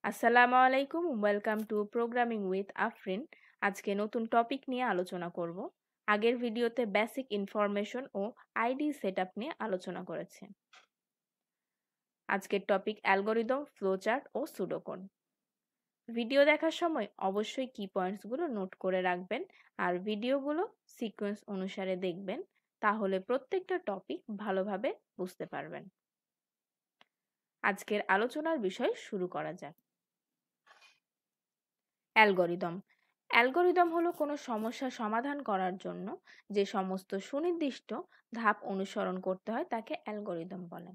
আসসালামু আলাইকুম, welcome to programming with Afrin. আজকে নতুন টপিক নিয়ে আলোচনা করব। আগের ভিডিওতে বেসিক ইনফরমেশন ও আইডি সেটআপ নিয়ে আলোচনা করেছে। আজকের টপিক অ্যালগরিদম, ফ্লোচার্ট ও সুডোকোড। ভিডিও দেখার সময় অবশ্যই কি পয়েন্টসগুলো নোট করে রাখবেন আর ভিডিওগুলো সিকোয়েন্স অনুসারে দেখবেন, তাহলে প্রত্যেকটা টপিক ভালোভাবে বুঝতে পারবেন। আজকের আলোচনার বিষয় শুরু করা যাক। অ্যালগরিদম অ্যালগরিদম হলো কোনো সমস্যা সমাধান করার জন্য যে সমস্ত সুনির্দিষ্ট ধাপ অনুসরণ করতে হয় তাকে অ্যালগরিদম বলে।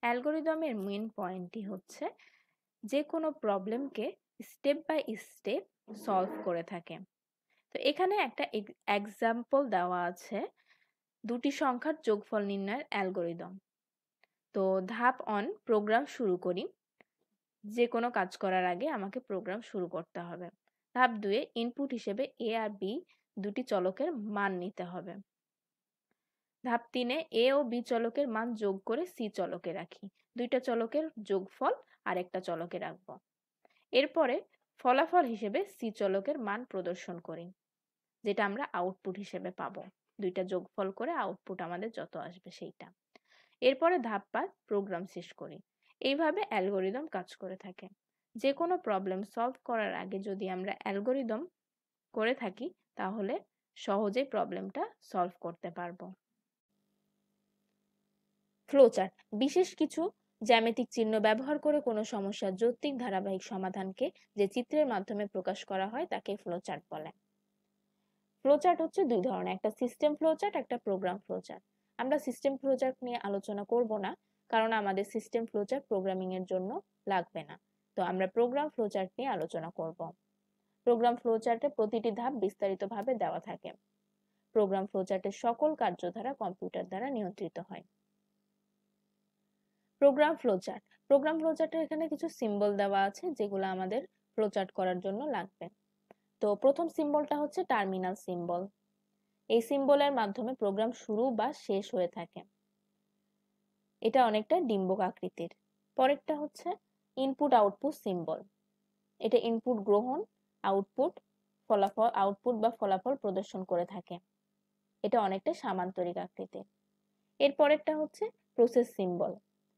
অ্যালগরিদমের মেইন পয়েন্টটি হচ্ছে যে কোনো প্রবলেমকে স্টেপ বাই স্টেপ সলভ করে থাকে। তো এখানে একটা এক্সাম্পল দেওয়া আছে, দুটি সংখ্যার যোগফল নির্ণয়ের অ্যালগরিদম। তো ধাপ 1, প্রোগ্রাম শুরু করি। যে কোনো কাজ করার আগে আমাকে প্রোগ্রাম শুরু করতে হবে। ধাপ 2, ইনপুট হিসেবে এ আর বি দুটি চলকের মান নিতে হবে। ধাপ 3, এ ও বি চলকের মান যোগ করে সি চলকে রাখি। দুইটা চলকের যোগফল আর একটা চলকে রাখবো। এরপরে ফলাফল হিসেবে সি চলকের মান প্রদর্শন করি, যেটা আমরা আউটপুট হিসেবে পাবো। দুইটা যোগফল করে আউটপুট আমাদের যত আসবে সেইটা। এরপরে ধাপ 5, প্রোগ্রাম শেষ করি। এইভাবে অ্যালগরিদম কাজ করে থাকে। যে কোনো প্রবলেম সলভ করার আগে যদি আমরা অ্যালগরিদম করে থাকি তাহলে সহজেই প্রবলেমটা সলভ করতে পারবো। ফ্লোচার্ট বিশেষ কিছু জ্যামিতিক চিহ্ন ব্যবহার করে কোনো সমস্যার যৌক্তিক ধারাবাহিক সমাধানকে যে চিত্রের মাধ্যমে প্রকাশ করা হয় তাকে ফ্লোচার্ট বলে। ফ্লোচার্ট হচ্ছে দুই ধরনের, একটা সিস্টেম ফ্লোচার্ট, একটা প্রোগ্রাম ফ্লোচার্ট। আমরা সিস্টেম ফ্লোচার্ট নিয়ে আলোচনা করব না, কারণ আমাদের সিস্টেম ফ্লোচার্ট প্রোগ্রামিং এর জন্য লাগবে না। তো আমরা প্রোগ্রাম ফ্লোচার্ট নিয়ে আলোচনা করব। প্রোগ্রাম ফ্লোচার্টে প্রতিটি ধাপ বিস্তারিতভাবে দেওয়া থাকে। প্রোগ্রাম ফ্লোচার্টের সকল কার্যধারা কম্পিউটার দ্বারা নিয়ন্ত্রিত হয়। প্রোগ্রাম ফ্লোচার্টের এখানে কিছু সিম্বল দেওয়া আছে যেগুলো আমাদের ফ্লোচার্ট করার জন্য লাগবে। তো প্রথম সিম্বলটা হচ্ছে টার্মিনাল সিম্বল। এই সিম্বলের মাধ্যমে প্রোগ্রাম শুরু বা শেষ হয়ে থাকে। এটা অনেকটা ডিম্বক আকৃতির। পরেরটা হচ্ছে ইনপুট আউটপুট সিম্বল। এটা ইনপুট গ্রহণ, আউটপুট বা ফলাফল প্রদর্শন করে থাকে। এটা অনেকটা সামান্তরিক আকৃতির। এর পরেরটা হচ্ছে প্রসেস সিম্বল।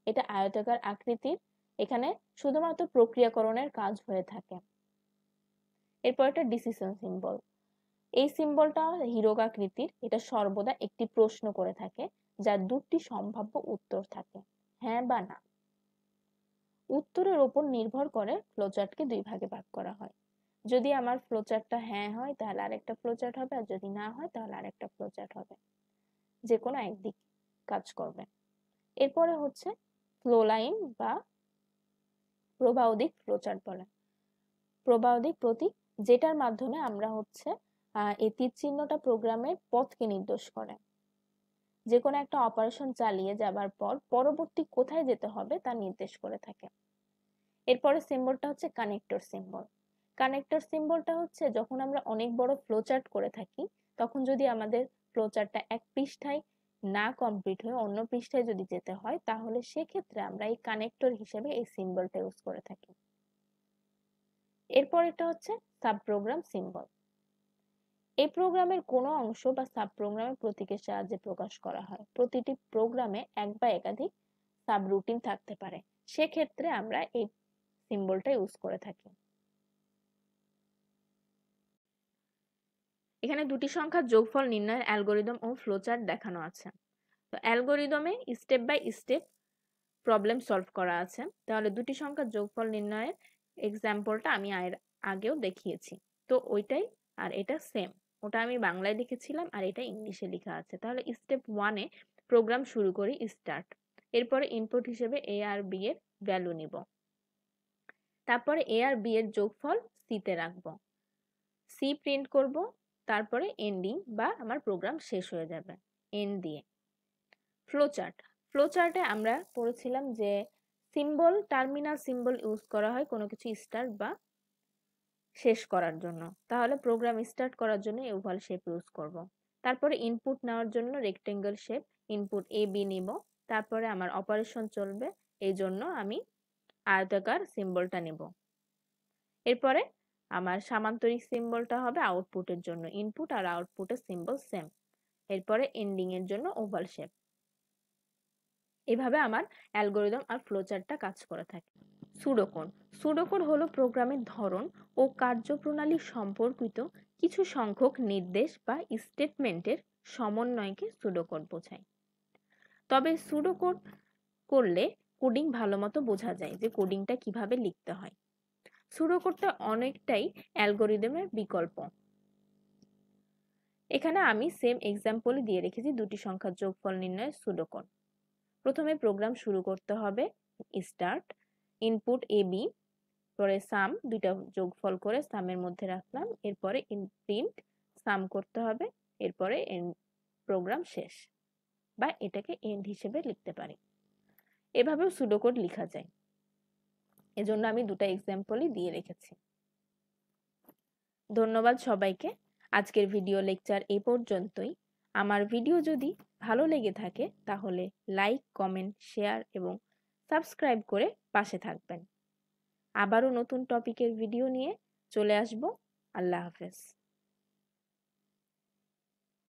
এটা আয়তাকার আকৃতির, এখানে শুধুমাত্র প্রক্রিয়াকরণের কাজ হয়ে থাকে। এরপর একটা ডিসিশন সিম্বল। এই সিম্বলটা হীরক আকৃতির, এটা সর্বদা একটি প্রশ্ন করে থাকে যার দুটি সম্ভাব্য উত্তর থাকে, হ্যাঁ বা না। উত্তরের উপর নির্ভর করে ফ্লোচার্টকে দুই ভাগে ভাগ করা হয়। যদি আমার ফ্লোচার্টটা হ্যাঁ হয় তাহলে আরেকটা ফ্লোচার্ট হবে, আর যদি না হয় তাহলে আরেকটা ফ্লোচার্ট হবে। যে কোনো একদিক কাজ করবে। এরপরে হচ্ছে ফ্লো লাইন বা প্রবাহ দিক ফ্লোচার্ট বলে। প্রবাহ দিক প্রতীক, যেটার মাধ্যমে আমরা হচ্ছে এই তীর চিহ্নটা প্রোগ্রামের পথকে নির্দেশ করে। যে কোনো একটা অপারেশন চালিয়ে যাবার পর পরবর্তী কোথায় যেতে হবে তা নির্দেশ করে থাকে। এরপরে সিম্বলটা হচ্ছে কানেক্টর সিম্বল। কানেক্টর সিম্বলটা হচ্ছে যখন আমরা অনেক বড় ফ্লোচার্ট করে থাকি, তখন যদি আমাদের ফ্লোচার্টটা এক পৃষ্ঠায় না কমপ্লিট হয়ে অন্য পৃষ্ঠায় যদি যেতে হয়, তাহলে সেক্ষেত্রে আমরা এই কানেক্টর হিসেবে এই সিম্বলটা ইউজ করে থাকি। এরপর এটা হচ্ছে সাব প্রোগ্রাম সিম্বল। এই প্রোগ্রামের কোনো অংশ বা সাব প্রোগ্রামের প্রতীকের সাহায্যে প্রকাশ করা হয়। প্রতিটি প্রোগ্রামে এক বা একাধিক সাব রুটিন থাকতে পারে, সেক্ষেত্রে আমরা এই সিম্বলটা ইউজ করে থাকি। এখানে দুটি সংখ্যার যোগফল নির্ণয়ের অ্যালগরিদম ও ফ্লোচার্ট দেখানো আছে। তো অ্যালগরিদমে step by step problem solve করা আছে। তাহলে দুটি সংখ্যার যোগফল নির্ণয়ের এক্সাম্পলটা আমি আগেও দেখিয়েছি। তো ওইটাই, আর এটা সেম। ওটা আমি বাংলায় লিখেছিলাম আর এটা ইংলিশে লেখা আছে। তাহলে স্টেপ 1-এ প্রোগ্রাম শুরু করি, স্টার্ট। এরপরে ইনপুট হিসেবে এ আর বি এর ভ্যালু নিব। তারপরে এ আর বি এর যোগফল সি তে রাখবো। সি প্রিন্ট করব, তারপরে এন্ডিং বা আমার প্রোগ্রাম শেষ হয়ে যাবে এন্ড দিয়ে। ফ্লোচার্টে আমরা পড়েছিলাম যে টার্মিনাল সিম্বল ইউজ করা হয় কোনো কিছু স্টার্ট বা শেষ করার জন্য। তাহলে প্রোগ্রাম স্টার্ট করার জন্য ওভাল শেপ ইউজ করব। তারপরে ইনপুট নেওয়ার জন্য rectangle shape, input A B নিব। তারপরে আমার অপারেশন চলবে, এই জন্য আমি আয়তাকার সিম্বলটা নেব। এরপরে আমার সামান্তরিক সিম্বলটা হবে আউটপুটের জন্য, ইনপুট আর আউটপুটের সিম্বল সেম। এরপরে এন্ডিং এর জন্য ওভাল শেপ। এভাবে আমার অ্যালগরিদম আর ফ্লোচার্টটা কাজ করে থাকে। সুডোকোড। সুডোকোড হলো প্রোগ্রামের ধরন ও কার্যপ্রণালী সম্পর্কিত কিছু সংখ্যক নির্দেশ বা স্টেটমেন্টের সমন্বয়কে সুডোকোড বোঝায়। তবে সুডোকোড করলে কোডিং ভালোমতো বোঝা যায় যে কোডিংটা কিভাবে লিখতে হয়। সুডোকোডটা অনেকটাই অ্যালগরিদমের বিকল্প। এখানে আমি সেম এক্সাম্পলই দিয়ে রেখেছি দুটি সংখ্যার যোগফল নির্ণয়ের সুডোকোড। প্রথমে প্রোগ্রাম শুরু করতে হবে, স্টার্ট, ইনপুট এ বি, পরে সাম, দুইটা যোগফল করে সামের মধ্যে রাখলাম, এরপরে প্রিন্ট সাম করতে হবে, এরপরে প্রোগ্রাম শেষ, বা এটাকে এন্ড হিসেবে লিখতে পারি। এভাবেও সুডোকোড লেখা যায়, এজন্য আমি দুটো এক্সাম্পলই দিয়ে রেখেছি। ধন্যবাদ সবাইকে। আজকের ভিডিও লেকচার এই পর্যন্তই। আমার ভিডিও যদি ভালো লেগে থাকে তাহলে লাইক, কমেন্ট, শেয়ার এবং সাবস্ক্রাইব করে পাশে থাকবেন। আবারও নতুন টপিকের ভিডিও নিয়ে চলে আসব। আল্লাহ হাফেজ।